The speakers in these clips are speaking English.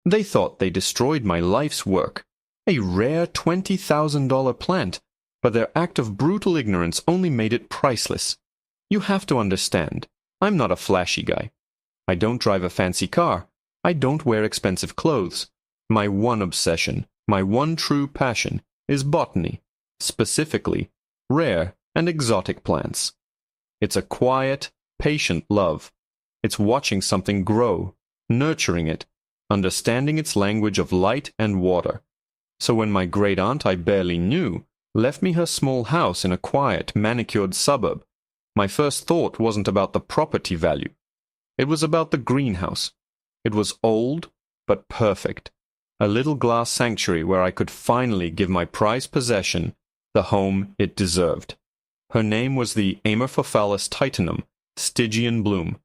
They thought they destroyed my life's work. A rare $20,000 plant, but their act of brutal ignorance only made it priceless. You have to understand, I'm not a flashy guy. I don't drive a fancy car. I don't wear expensive clothes. My one obsession, my one true passion, is botany, specifically rare and exotic plants. It's a quiet, patient love. It's watching something grow, nurturing it, understanding its language of light and water. So when my great-aunt I barely knew left me her small house in a quiet, manicured suburb, my first thought wasn't about the property value. It was about the greenhouse. It was old, but perfect. A little glass sanctuary where I could finally give my prized possession the home it deserved. Her name was the Amorphophallus titanum, Stygian bloom.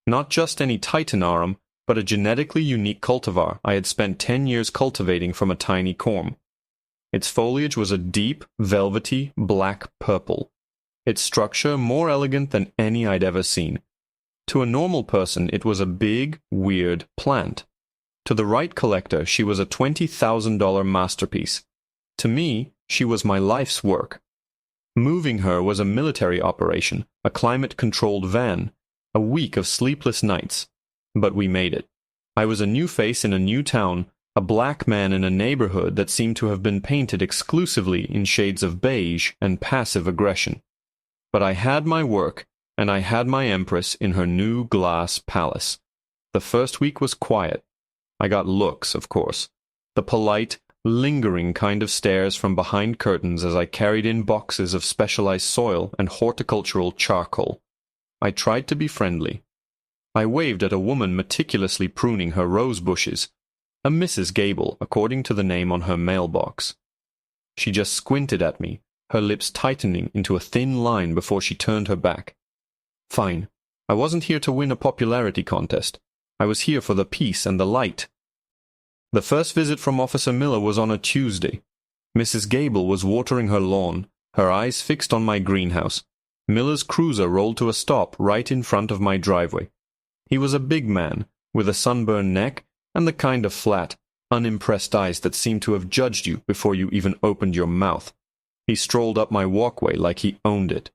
Not just any titanarum, but a genetically unique cultivar I had spent 10 years cultivating from a tiny corm. Its foliage was a deep, velvety, black purple. Its structure more elegant than any I'd ever seen. To a normal person, it was a big, weird plant. To the right collector, she was a $20,000 masterpiece. To me, she was my life's work. Moving her was a military operation, a climate-controlled van, a week of sleepless nights. But we made it. I was a new face in a new town, a black man in a neighborhood that seemed to have been painted exclusively in shades of beige and passive aggression. But I had my work, and I had my empress in her new glass palace. The first week was quiet. I got looks, of course. The polite, lingering kind of stares from behind curtains as I carried in boxes of specialized soil and horticultural charcoal. I tried to be friendly. I waved at a woman meticulously pruning her rose bushes, a Mrs. Gable, according to the name on her mailbox. She just squinted at me, her lips tightening into a thin line before she turned her back. Fine. I wasn't here to win a popularity contest. I was here for the peace and the light. The first visit from Officer Miller was on a Tuesday. Mrs. Gable was watering her lawn, her eyes fixed on my greenhouse. Miller's cruiser rolled to a stop right in front of my driveway. He was a big man, with a sunburned neck and the kind of flat, unimpressed eyes that seemed to have judged you before you even opened your mouth. He strolled up my walkway like he owned it.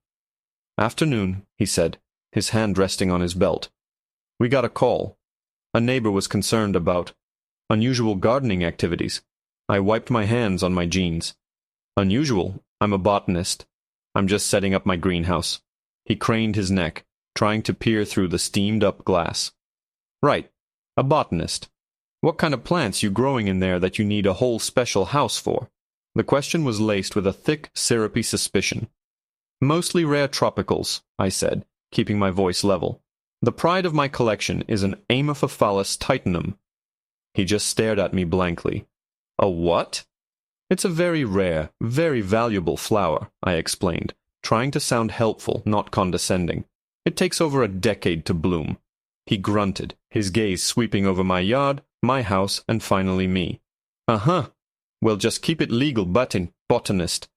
"Afternoon," he said, his hand resting on his belt. "We got a call. A neighbor was concerned about unusual gardening activities." I wiped my hands on my jeans. "Unusual? I'm a botanist. I'm just setting up my greenhouse." He craned his neck, trying to peer through the steamed-up glass. "Right, a botanist. What kind of plants you growing in there that you need a whole special house for?" The question was laced with a thick, syrupy suspicion. "Mostly rare tropicals," I said, keeping my voice level. "The pride of my collection is an Amorphophallus titanum." He just stared at me blankly. "A what?" "It's a very rare, very valuable flower," I explained, trying to sound helpful, not condescending. "It takes over a decade to bloom." He grunted, his gaze sweeping over my yard, my house, and finally me. "Uh-huh. Well, just keep it legal, botanist.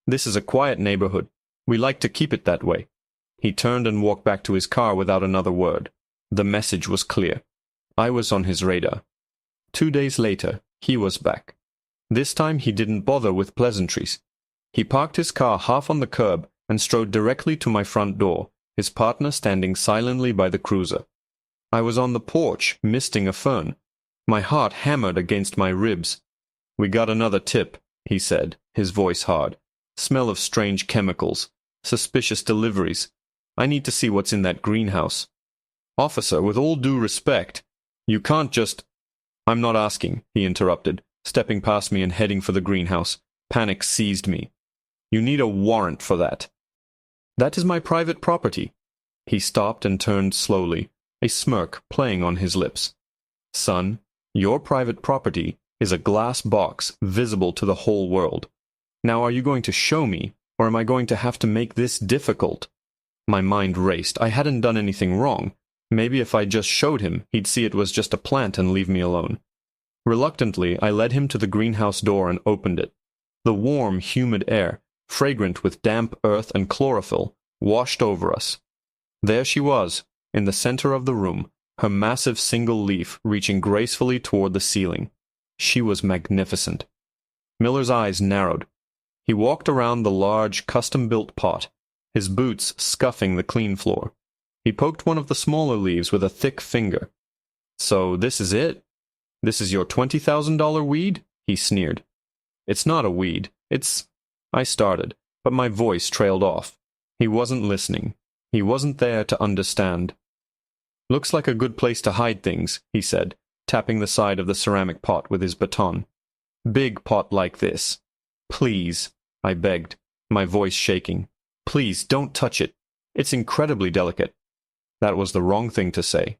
This is a quiet neighborhood. We like to keep it that way." He turned and walked back to his car without another word. The message was clear. I was on his radar. 2 days later, he was back. This time he didn't bother with pleasantries. He parked his car half on the curb and strode directly to my front door, his partner standing silently by the cruiser. I was on the porch, misting a fern. My heart hammered against my ribs. "We got another tip," he said, his voice hard. "Smell of strange chemicals. Suspicious deliveries. I need to see what's in that greenhouse." "Officer, with all due respect, you can't just—" "I'm not asking," he interrupted, stepping past me and heading for the greenhouse. Panic seized me. "You need a warrant for that." "That is my private property." He stopped and turned slowly, a smirk playing on his lips. "Son, your private property is a glass box visible to the whole world. Now are you going to show me, or am I going to have to make this difficult?" My mind raced. I hadn't done anything wrong. Maybe if I just showed him, he'd see it was just a plant and leave me alone. Reluctantly, I led him to the greenhouse door and opened it. The warm, humid air, fragrant with damp earth and chlorophyll, washed over us. There she was, in the center of the room, her massive single leaf reaching gracefully toward the ceiling. She was magnificent. Miller's eyes narrowed. He walked around the large, custom-built pot, his boots scuffing the clean floor. He poked one of the smaller leaves with a thick finger. "So this is it? This is your $20,000 weed?" he sneered. "It's not a weed. It's—" I started, but my voice trailed off. He wasn't listening. He wasn't there to understand. "Looks like a good place to hide things," he said, tapping the side of the ceramic pot with his baton. "Big pot like this. Please," I begged, my voice shaking. "Please, don't touch it. It's incredibly delicate." That was the wrong thing to say.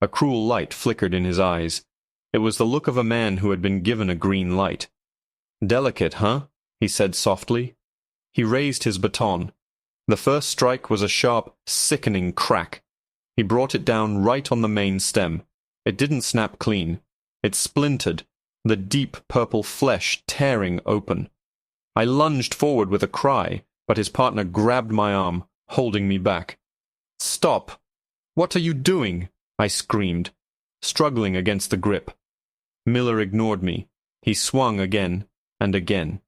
A cruel light flickered in his eyes. It was the look of a man who had been given a green light. "Delicate, huh?" he said softly. He raised his baton. The first strike was a sharp, sickening crack. He brought it down right on the main stem. It didn't snap clean. It splintered, the deep purple flesh tearing open. I lunged forward with a cry, but his partner grabbed my arm, holding me back. "Stop! What are you doing?" I screamed, struggling against the grip. Miller ignored me. He swung again and again.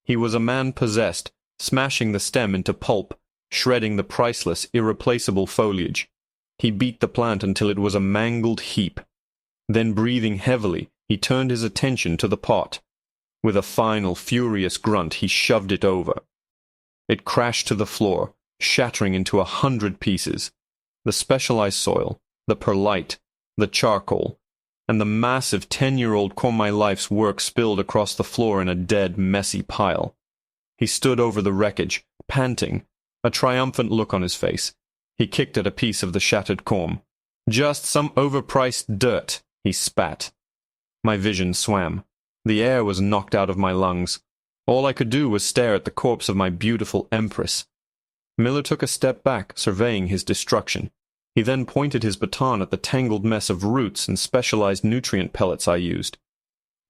He was a man possessed, smashing the stem into pulp, shredding the priceless, irreplaceable foliage. He beat the plant until it was a mangled heap. Then, breathing heavily, he turned his attention to the pot. With a final, furious grunt, he shoved it over. It crashed to the floor, shattering into 100 pieces. The specialized soil, the perlite, the charcoal, and the massive 10-year-old core my life's work spilled across the floor in a dead, messy pile. He stood over the wreckage, panting, a triumphant look on his face. He kicked at a piece of the shattered comb. "Just some overpriced dirt," he spat. My vision swam. The air was knocked out of my lungs. All I could do was stare at the corpse of my beautiful empress. Miller took a step back, surveying his destruction. He then pointed his baton at the tangled mess of roots and specialized nutrient pellets I used.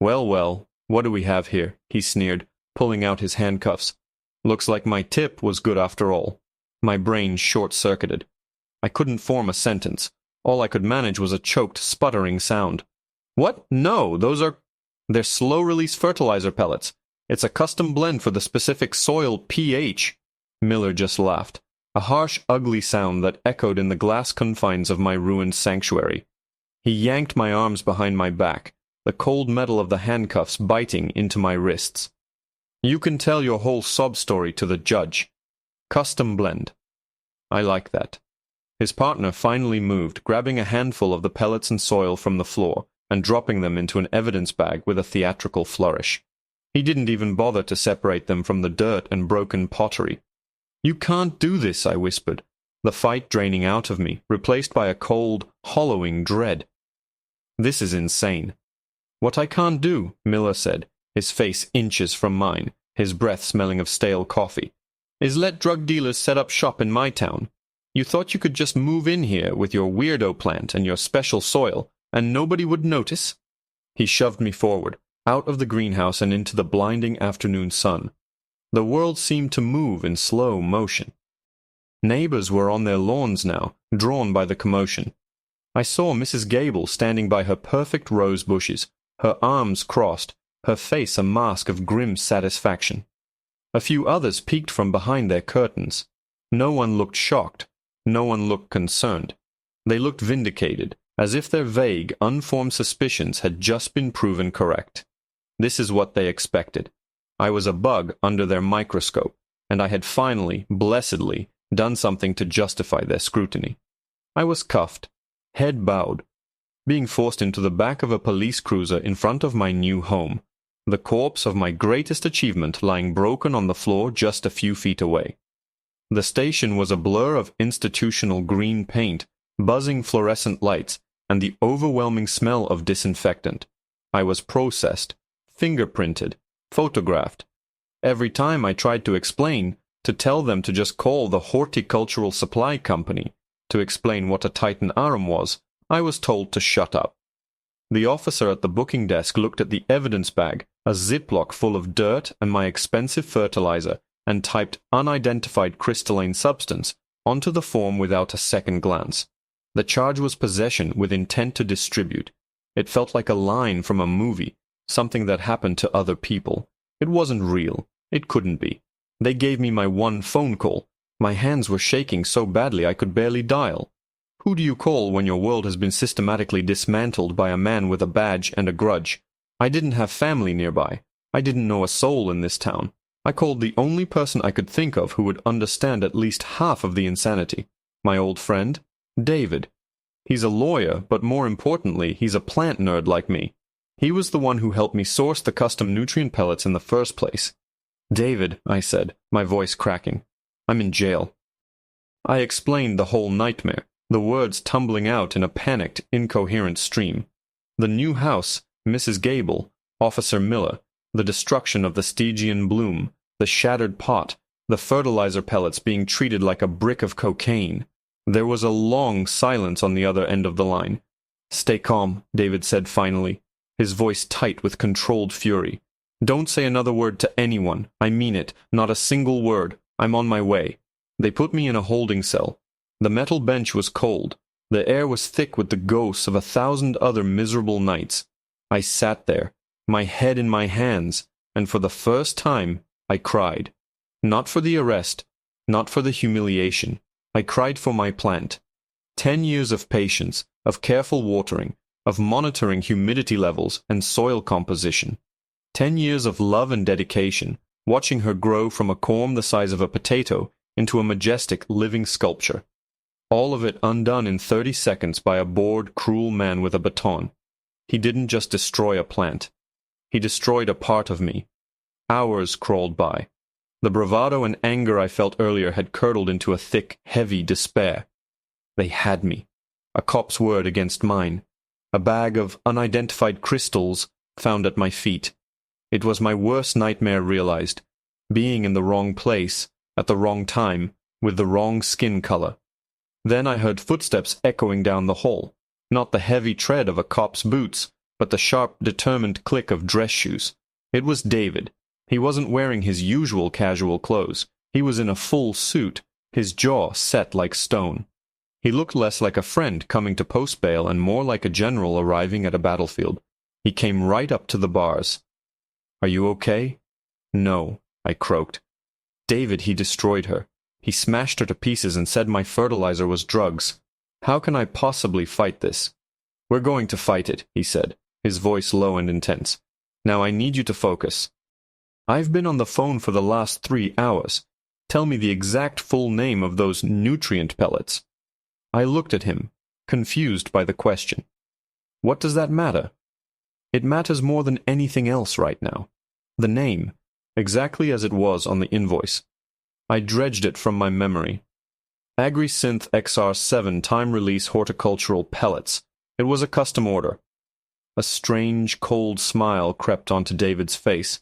"Well, well, what do we have here?" he sneered, pulling out his handcuffs. "Looks like my tip was good after all." My brain short-circuited. I couldn't form a sentence. All I could manage was a choked, sputtering sound. "What? No, they're slow-release fertilizer pellets. It's a custom blend for the specific soil pH." Miller just laughed, a harsh, ugly sound that echoed in the glass confines of my ruined sanctuary. He yanked my arms behind my back, the cold metal of the handcuffs biting into my wrists. "You can tell your whole sob story to the judge. Custom blend." I like that. His partner finally moved, grabbing a handful of the pellets and soil from the floor and dropping them into an evidence bag with a theatrical flourish. He didn't even bother to separate them from the dirt and broken pottery. "You can't do this," I whispered, the fight draining out of me, replaced by a cold, hollowing dread. "This is insane." "What I can't do," Miller said, his face inches from mine, his breath smelling of stale coffee, "is let drug dealers set up shop in my town. You thought you could just move in here with your weirdo plant and your special soil, and nobody would notice?" He shoved me forward, out of the greenhouse and into the blinding afternoon sun. The world seemed to move in slow motion. Neighbors were on their lawns now, drawn by the commotion. I saw Mrs. Gable standing by her perfect rose bushes, her arms crossed, her face a mask of grim satisfaction. A few others peeked from behind their curtains. No one looked shocked. No one looked concerned. They looked vindicated, as if their vague, unformed suspicions had just been proven correct. This is what they expected. I was a bug under their microscope, and I had finally, blessedly, done something to justify their scrutiny. I was cuffed, head bowed, being forced into the back of a police cruiser in front of my new home, the corpse of my greatest achievement lying broken on the floor just a few feet away. The station was a blur of institutional green paint, buzzing fluorescent lights, and the overwhelming smell of disinfectant. I was processed, fingerprinted, photographed. Every time I tried to explain, to tell them to just call the horticultural supply company, to explain what a Titan Arum was, I was told to shut up. The officer at the booking desk looked at the evidence bag, a Ziploc full of dirt and my expensive fertilizer, and typed unidentified crystalline substance onto the form without a second glance. The charge was possession with intent to distribute. It felt like a line from a movie, something that happened to other people. It wasn't real. It couldn't be. They gave me my one phone call. My hands were shaking so badly I could barely dial. Who do you call when your world has been systematically dismantled by a man with a badge and a grudge? I didn't have family nearby. I didn't know a soul in this town. I called the only person I could think of who would understand at least half of the insanity. My old friend, David. He's a lawyer, but more importantly, he's a plant nerd like me. He was the one who helped me source the custom nutrient pellets in the first place. David, I said, my voice cracking. I'm in jail. I explained the whole nightmare, the words tumbling out in a panicked, incoherent stream. The new house, Mrs. Gable, Officer Miller, the destruction of the Stygian bloom, the shattered pot, the fertilizer pellets being treated like a brick of cocaine. There was a long silence on the other end of the line. Stay calm, David said finally, his voice tight with controlled fury. Don't say another word to anyone. I mean it. Not a single word. I'm on my way. They put me in a holding cell. The metal bench was cold. The air was thick with the ghosts of 1,000 other miserable nights. I sat there, my head in my hands, and for the first time, I cried. Not for the arrest, not for the humiliation. I cried for my plant. 10 years of patience, of careful watering, of monitoring humidity levels and soil composition. 10 years of love and dedication, watching her grow from a corm the size of a potato into a majestic living sculpture. All of it undone in 30 seconds by a bored, cruel man with a baton. He didn't just destroy a plant. He destroyed a part of me. Hours crawled by. The bravado and anger I felt earlier had curdled into a thick, heavy despair. They had me. A cop's word against mine. A bag of unidentified crystals found at my feet. It was my worst nightmare realized. Being in the wrong place, at the wrong time, with the wrong skin color. Then I heard footsteps echoing down the hall. Not the heavy tread of a cop's boots, but the sharp, determined click of dress shoes. It was David. He wasn't wearing his usual casual clothes. He was in a full suit, his jaw set like stone. He looked less like a friend coming to post bail and more like a general arriving at a battlefield. He came right up to the bars. "Are you okay?" "No," I croaked. "David, he destroyed her. He smashed her to pieces and said my fertilizer was drugs. How can I possibly fight this?" "We're going to fight it," he said, his voice low and intense. "Now I need you to focus. I've been on the phone for the last 3 hours. Tell me the exact full name of those nutrient pellets." I looked at him, confused by the question. What does that matter? It matters more than anything else right now. The name, exactly as it was on the invoice. I dredged it from my memory. AgriSynth XR7 time-release horticultural pellets. It was a custom order. A strange, cold smile crept onto David's face.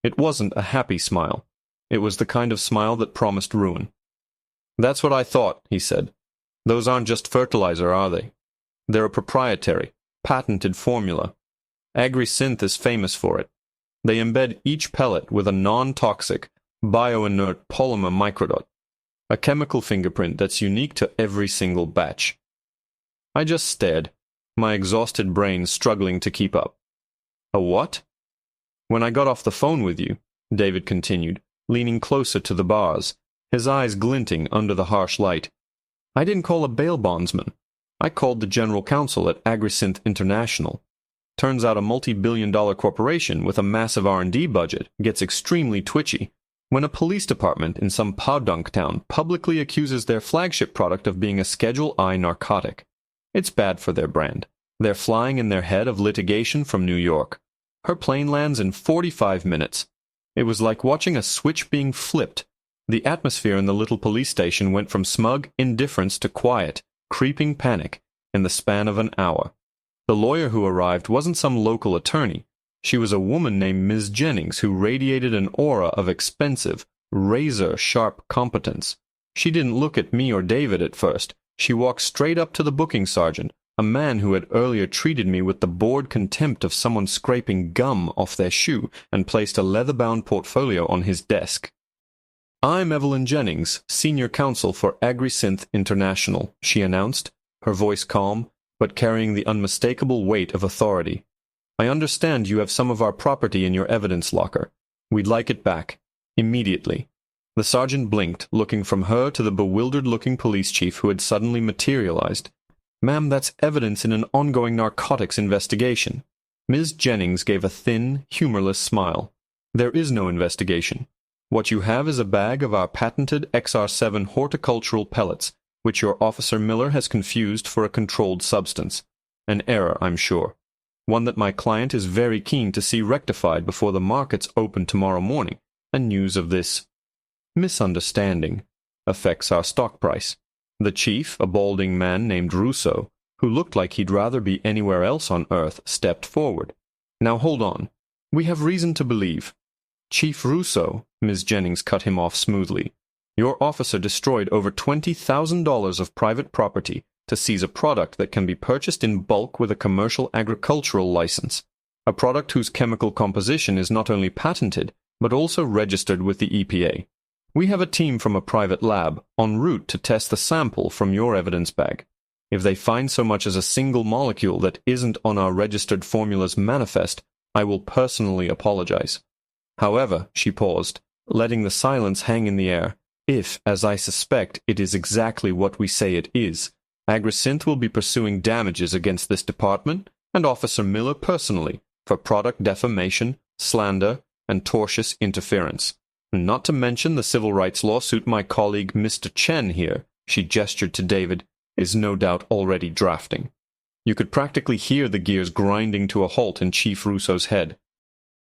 It wasn't a happy smile. It was the kind of smile that promised ruin. "That's what I thought," he said. "Those aren't just fertilizer, are they? They're a proprietary, patented formula. AgriSynth is famous for it. They embed each pellet with a non-toxic, bioinert polymer microdot, a chemical fingerprint that's unique to every single batch." I just stared, my exhausted brain struggling to keep up. "A what?" "When I got off the phone with you," David continued, leaning closer to the bars, his eyes glinting under the harsh light, "I didn't call a bail bondsman. I called the general counsel at AgriSynth International. Turns out a multi-billion-dollar corporation with a massive R&D budget gets extremely twitchy when a police department in some podunk town publicly accuses their flagship product of being a Schedule I narcotic. It's bad for their brand. They're flying in their head of litigation from New York. Her plane lands in 45 minutes. It was like watching a switch being flipped. The atmosphere in the little police station went from smug indifference to quiet, creeping panic in the span of an hour. The lawyer who arrived wasn't some local attorney. She was a woman named Ms. Jennings who radiated an aura of expensive, razor-sharp competence. She didn't look at me or David at first. She walked straight up to the booking sergeant, a man who had earlier treated me with the bored contempt of someone scraping gum off their shoe, and placed a leather-bound portfolio on his desk. "I'm Evelyn Jennings, senior counsel for AgriSynth International," she announced. her voice calm, but carrying the unmistakable weight of authority. "I understand you have some of our property in your evidence locker. We'd like it back. Immediately." The sergeant blinked, looking from her to the bewildered-looking police chief who had suddenly materialized. "Ma'am, that's evidence in an ongoing narcotics investigation." Ms. Jennings gave a thin, humorless smile. "There is no investigation. What you have is a bag of our patented XR7 horticultural pellets, which your Officer Miller has confused for a controlled substance. An error, I'm sure. One that my client is very keen to see rectified before the markets open tomorrow morning, and news of this misunderstanding affects our stock price." The chief, a balding man named Russo, who looked like he'd rather be anywhere else on Earth, stepped forward. "Now hold on. We have reason to believe—" "Chief Russo," Ms. Jennings cut him off smoothly, "your officer destroyed over $20,000 of private property to seize a product that can be purchased in bulk with a commercial agricultural license, a product whose chemical composition is not only patented, but also registered with the EPA. We have a team from a private lab en route to test the sample from your evidence bag. If they find so much as a single molecule that isn't on our registered formulas manifest, I will personally apologize." However, she paused, letting the silence hang in the air. "If, as I suspect, it is exactly what we say it is, Agrisynth will be pursuing damages against this department and Officer Miller personally for product defamation, slander, and tortious interference. Not to mention the civil rights lawsuit my colleague Mr. Chen here," she gestured to David, "is no doubt already drafting." You could practically hear the gears grinding to a halt in Chief Russo's head.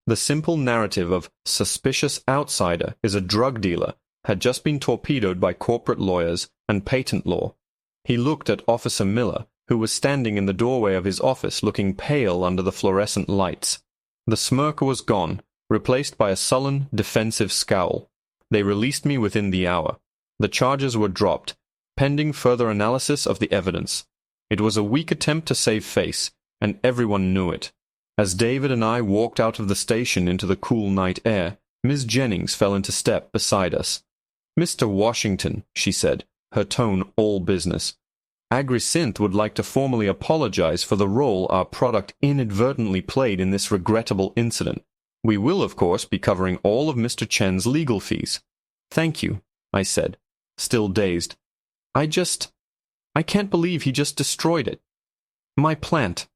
The simple narrative of suspicious outsider is a drug dealer had just been torpedoed by corporate lawyers and patent law. He looked at Officer Miller, who was standing in the doorway of his office looking pale under the fluorescent lights. The smirk was gone, replaced by a sullen, defensive scowl. "They released me within the hour. The charges were dropped, pending further analysis of the evidence. It was a weak attempt to save face, and everyone knew it." As David and I walked out of the station into the cool night air, Ms. Jennings fell into step beside us. "Mr. Washington," she said, her tone all business, "Agrisynth would like to formally apologize for the role our product inadvertently played in this regrettable incident. We will, of course, be covering all of Mr. Chen's legal fees." "Thank you," I said, still dazed. I can't believe he just destroyed it. My plant."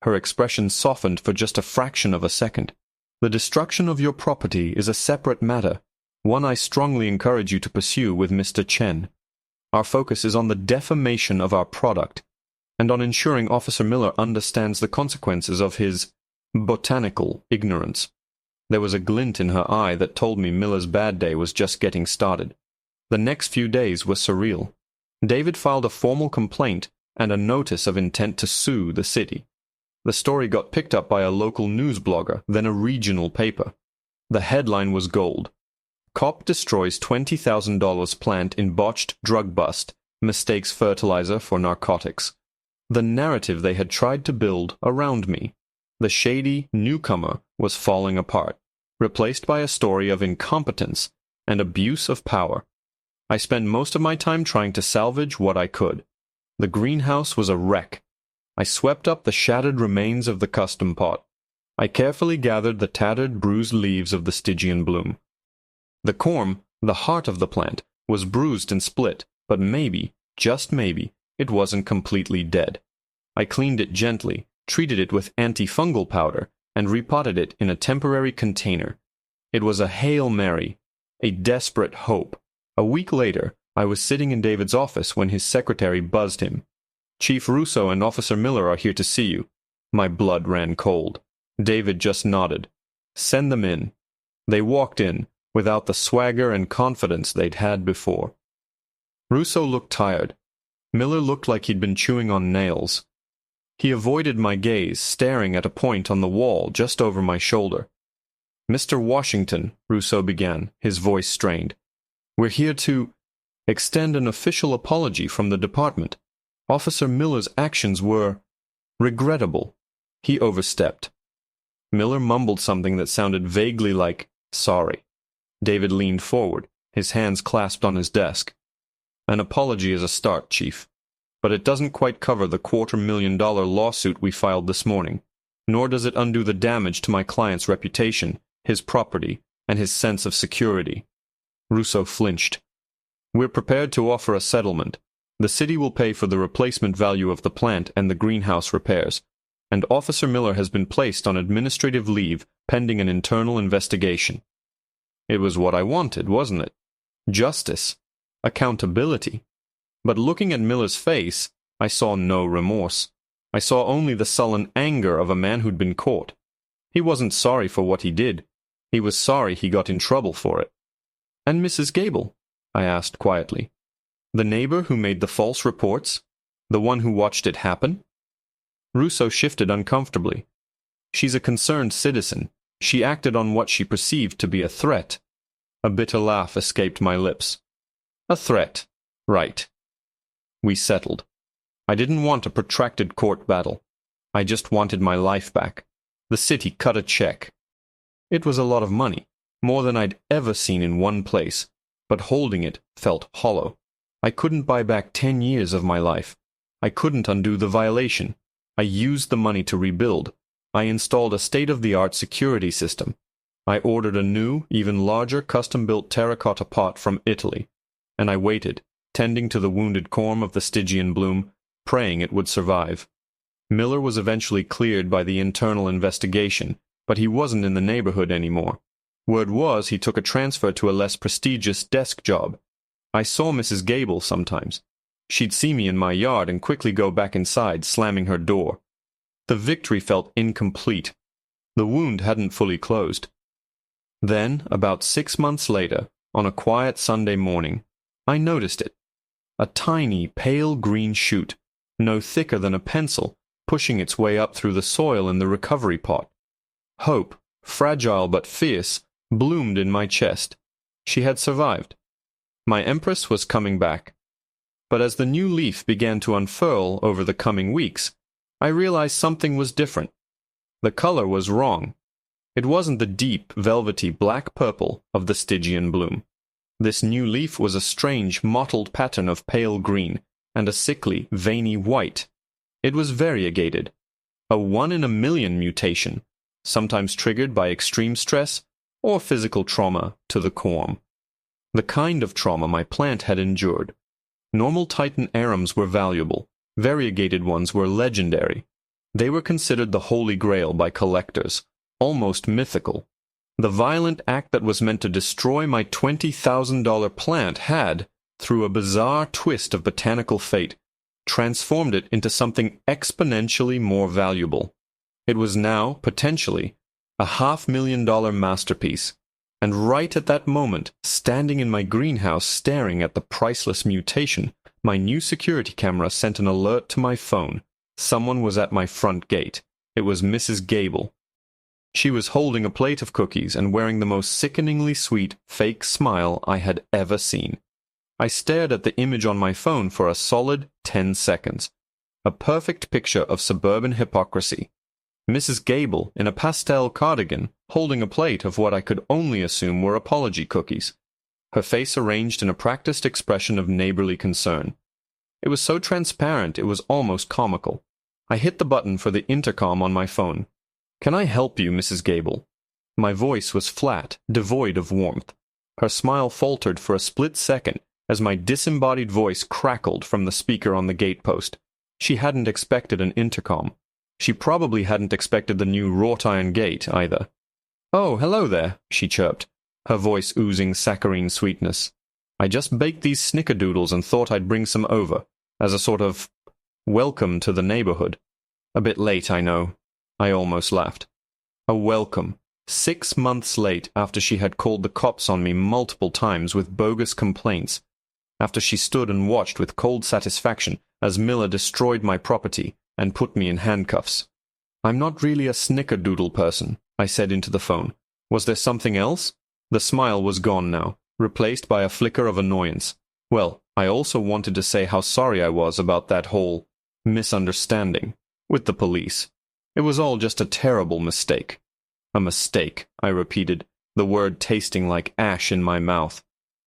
Her expression softened for just a fraction of a second. "The destruction of your property is a separate matter, one I strongly encourage you to pursue with Mr. Chen. Our focus is on the defamation of our product, and on ensuring Officer Miller understands the consequences of his botanical ignorance." There was a glint in her eye that told me Miller's bad day was just getting started. The next few days were surreal. David filed a formal complaint and a notice of intent to sue the city. The story got picked up by a local news blogger, then a regional paper. The headline was gold. "Cop destroys $20,000 plant in botched drug bust, mistakes fertilizer for narcotics." The narrative they had tried to build around me, the shady newcomer, was falling apart, replaced by a story of incompetence and abuse of power. I spent most of my time trying to salvage what I could. The greenhouse was a wreck. I swept up the shattered remains of the custom pot. I carefully gathered the tattered, bruised leaves of the Stygian bloom. The corm, the heart of the plant, was bruised and split, but maybe, just maybe, it wasn't completely dead. I cleaned it gently, treated it with antifungal powder, and repotted it in a temporary container. It was a Hail Mary, a desperate hope. A week later, I was sitting in David's office when his secretary buzzed him. "Chief Russo and Officer Miller are here to see you." My blood ran cold. David just nodded. "Send them in." They walked in, without the swagger and confidence they'd had before. Russo looked tired. Miller looked like he'd been chewing on nails. He avoided my gaze, staring at a point on the wall just over my shoulder. "Mr. Washington," Russo began, his voice strained, "we're here to extend an official apology from the department. Officer Miller's actions were regrettable. He overstepped." Miller mumbled something that sounded vaguely like, "sorry." David leaned forward, his hands clasped on his desk. "An apology is a start, Chief. but it doesn't quite cover the $250,000 lawsuit we filed this morning, nor does it undo the damage to my client's reputation, his property, and his sense of security." Russo flinched. "We're prepared to offer a settlement. The city will pay for the replacement value of the plant and the greenhouse repairs, and Officer Miller has been placed on administrative leave pending an internal investigation." It was what I wanted, wasn't it? Justice. Accountability. But looking at Miller's face, I saw no remorse. I saw only the sullen anger of a man who'd been caught. He wasn't sorry for what he did. He was sorry he got in trouble for it. "And Mrs. Gable?" I asked quietly. "The neighbor who made the false reports? The one who watched it happen?" Russo shifted uncomfortably. "She's a concerned citizen. She acted on what she perceived to be a threat." A bitter laugh escaped my lips. "A threat. Right." We settled. I didn't want a protracted court battle. I just wanted my life back. The city cut a check. It was a lot of money, more than I'd ever seen in one place, but holding it felt hollow. I couldn't buy back 10 years of my life. I couldn't undo the violation. I used the money to rebuild. I installed a state-of-the-art security system. I ordered a new, even larger custom-built terracotta pot from Italy, and I waited, tending to the wounded corm of the Stygian bloom, praying it would survive. Miller was eventually cleared by the internal investigation, but he wasn't in the neighborhood anymore. Word was he took a transfer to a less prestigious desk job. I saw Mrs. Gable sometimes. She'd see me in my yard and quickly go back inside, slamming her door. The victory felt incomplete. The wound hadn't fully closed. Then, about 6 months later, on a quiet Sunday morning, I noticed it. A tiny, pale green shoot, no thicker than a pencil, pushing its way up through the soil in the recovery pot. Hope, fragile but fierce, bloomed in my chest. She had survived. My empress was coming back. But as the new leaf began to unfurl over the coming weeks, I realized something was different. The color was wrong. It wasn't the deep, velvety black-purple of the Stygian bloom. This new leaf was a strange, mottled pattern of pale green and a sickly, veiny white. It was variegated, a 1-in-a-million mutation, sometimes triggered by extreme stress or physical trauma to the corm. The kind of trauma my plant had endured. Normal Titan arums were valuable. Variegated ones were legendary. They were considered the holy grail by collectors, almost mythical. The violent act that was meant to destroy my $20,000 plant had, through a bizarre twist of botanical fate, transformed it into something exponentially more valuable. It was now, potentially, a $500,000 masterpiece. And right at that moment, standing in my greenhouse staring at the priceless mutation, my new security camera sent an alert to my phone. Someone was at my front gate. It was Mrs. Gable. She was holding a plate of cookies and wearing the most sickeningly sweet, fake smile I had ever seen. I stared at the image on my phone for a solid 10 seconds. A perfect picture of suburban hypocrisy. Mrs. Gable in a pastel cardigan, holding a plate of what I could only assume were apology cookies. Her face arranged in a practiced expression of neighborly concern. It was so transparent it was almost comical. I hit the button for the intercom on my phone. "Can I help you, Mrs. Gable?" My voice was flat, devoid of warmth. Her smile faltered for a split second as my disembodied voice crackled from the speaker on the gatepost. She hadn't expected an intercom. She probably hadn't expected the new wrought-iron gate, either. "Oh, hello there," she chirped, her voice oozing saccharine sweetness. "I just baked these snickerdoodles and thought I'd bring some over, as a sort of welcome to the neighborhood. A bit late, I know." I almost laughed. A welcome, 6 months late after she had called the cops on me multiple times with bogus complaints, after she stood and watched with cold satisfaction as Miller destroyed my property and put me in handcuffs. "I'm not really a snickerdoodle person," I said into the phone. "Was there something else?" The smile was gone now, replaced by a flicker of annoyance. Well, I also wanted to say how sorry I was about that whole misunderstanding with the police. It was all just a terrible mistake. "A mistake," I repeated, the word tasting like ash in my mouth.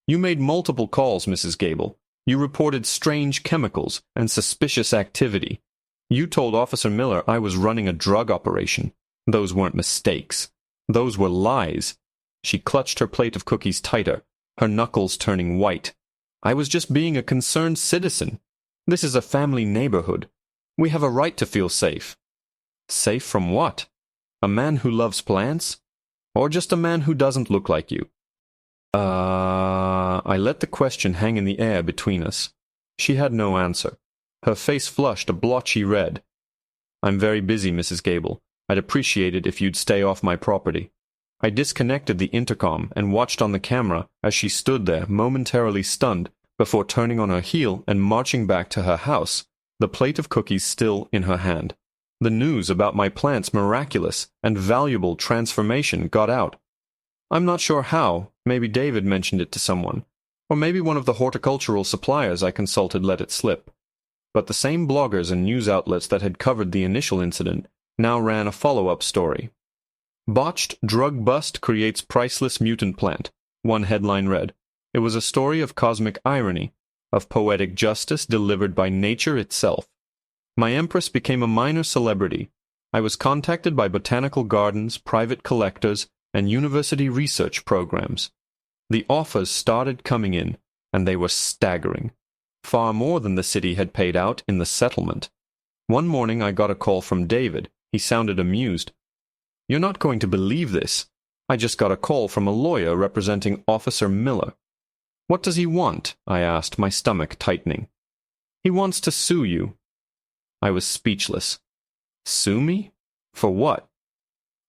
"You made multiple calls, Mrs. Gable. You reported strange chemicals and suspicious activity. You told Officer Miller I was running a drug operation. Those weren't mistakes. Those were lies. She clutched her plate of cookies tighter, her knuckles turning white. I was just being a concerned citizen. This is a family neighborhood. We have a right to feel safe. Safe from what? A man who loves plants? Or just a man who doesn't look like you? I let the question hang in the air between us. She had no answer. Her face flushed a blotchy red. I'm very busy, Mrs. Gable. I'd appreciate it if you'd stay off my property. I disconnected the intercom and watched on the camera as she stood there, momentarily stunned, before turning on her heel and marching back to her house, the plate of cookies still in her hand. The news about my plant's miraculous and valuable transformation got out. I'm not sure how. Maybe David mentioned it to someone. Or maybe one of the horticultural suppliers I consulted let it slip. But the same bloggers and news outlets that had covered the initial incident now ran a follow-up story. Botched drug bust creates priceless mutant plant, one headline read. It was a story of cosmic irony, of poetic justice delivered by nature itself. My empress became a minor celebrity. I was contacted by botanical gardens, private collectors, and university research programs. The offers started coming in, and they were staggering. Far more than the city had paid out in the settlement. One morning I got a call from David. He sounded amused. You're not going to believe this. I just got a call from a lawyer representing Officer Miller. What does he want? I asked, my stomach tightening. He wants to sue you. I was speechless. Sue me? For what?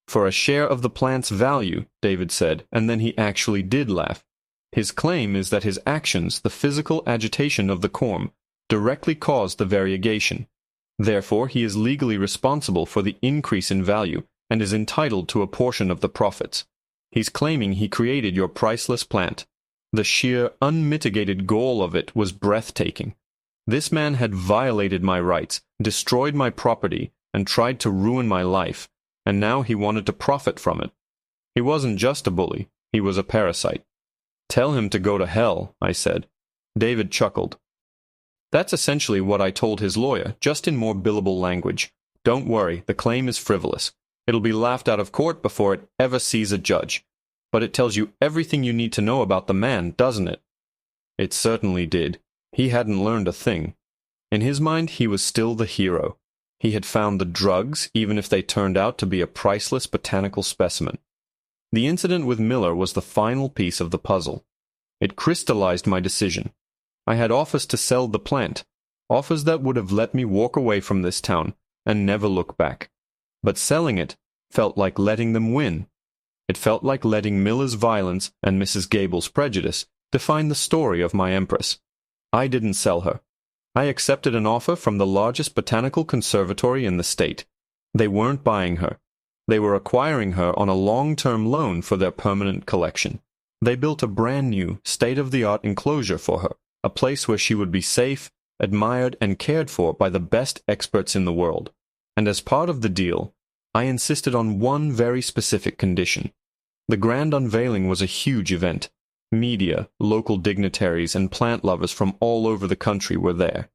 For a share of the plant's value, David said, and then he actually did laugh. His claim is that his actions, the physical agitation of the corm, directly caused the variegation. Therefore, he is legally responsible for the increase in value and is entitled to a portion of the profits. He's claiming he created your priceless plant. The sheer, unmitigated gall of it was breathtaking. This man had violated my rights, destroyed my property, and tried to ruin my life, and now he wanted to profit from it. He wasn't just a bully, he was a parasite. Tell him to go to hell, I said. David chuckled. That's essentially what I told his lawyer, just in more billable language. Don't worry, the claim is frivolous. It'll be laughed out of court before it ever sees a judge. But it tells you everything you need to know about the man, doesn't it? It certainly did. He hadn't learned a thing. In his mind, he was still the hero. He had found the drugs, even if they turned out to be a priceless botanical specimen. The incident with Miller was the final piece of the puzzle. It crystallized my decision. I had offers to sell the plant, offers that would have let me walk away from this town and never look back. But selling it felt like letting them win. It felt like letting Miller's violence and Mrs. Gable's prejudice define the story of my empress. I didn't sell her. I accepted an offer from the largest botanical conservatory in the state. They weren't buying her. They were acquiring her on a long-term loan for their permanent collection. They built a brand-new, state-of-the-art enclosure for her, a place where she would be safe, admired, and cared for by the best experts in the world. And as part of the deal, I insisted on one very specific condition. The grand unveiling was a huge event. Media, local dignitaries, and plant lovers from all over the country were there.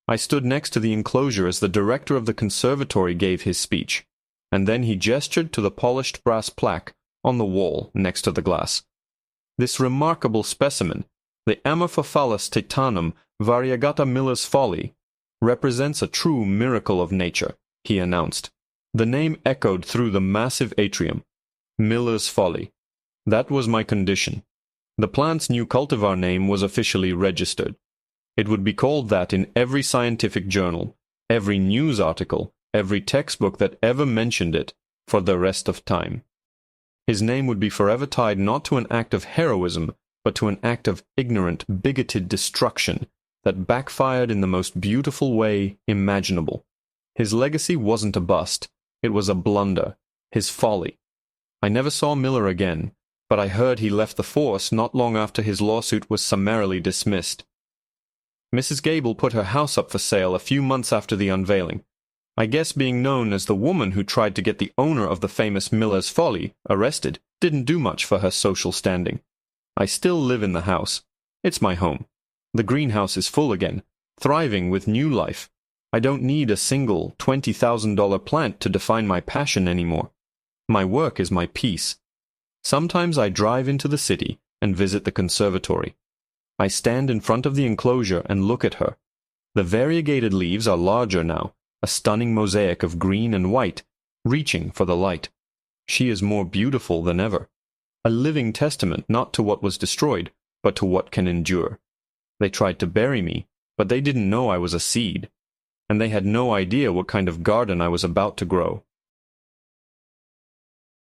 I stood next to the enclosure as the director of the conservatory gave his speech, and then he gestured to the polished brass plaque on the wall next to the glass. This remarkable specimen, the Amorphophallus titanum variegata Miller's folly, represents a true miracle of nature, he announced. The name echoed through the massive atrium. Miller's folly. That was my condition. The plant's new cultivar name was officially registered. It would be called that in every scientific journal, every news article, every textbook that ever mentioned it, for the rest of time. His name would be forever tied not to an act of heroism, but to an act of ignorant, bigoted destruction that backfired in the most beautiful way imaginable. His legacy wasn't a bust. It was a blunder. His folly. I never saw Miller again, but I heard he left the force not long after his lawsuit was summarily dismissed. Mrs. Gable put her house up for sale a few months after the unveiling. I guess being known as the woman who tried to get the owner of the famous Miller's Folly arrested didn't do much for her social standing. I still live in the house. It's my home. The greenhouse is full again, thriving with new life. I don't need a single $20,000 plant to define my passion anymore. My work is my peace. Sometimes I drive into the city and visit the conservatory. I stand in front of the enclosure and look at her. The variegated leaves are larger now, a stunning mosaic of green and white, reaching for the light. She is more beautiful than ever. A living testament not to what was destroyed, but to what can endure. They tried to bury me, but they didn't know I was a seed, and they had no idea what kind of garden I was about to grow.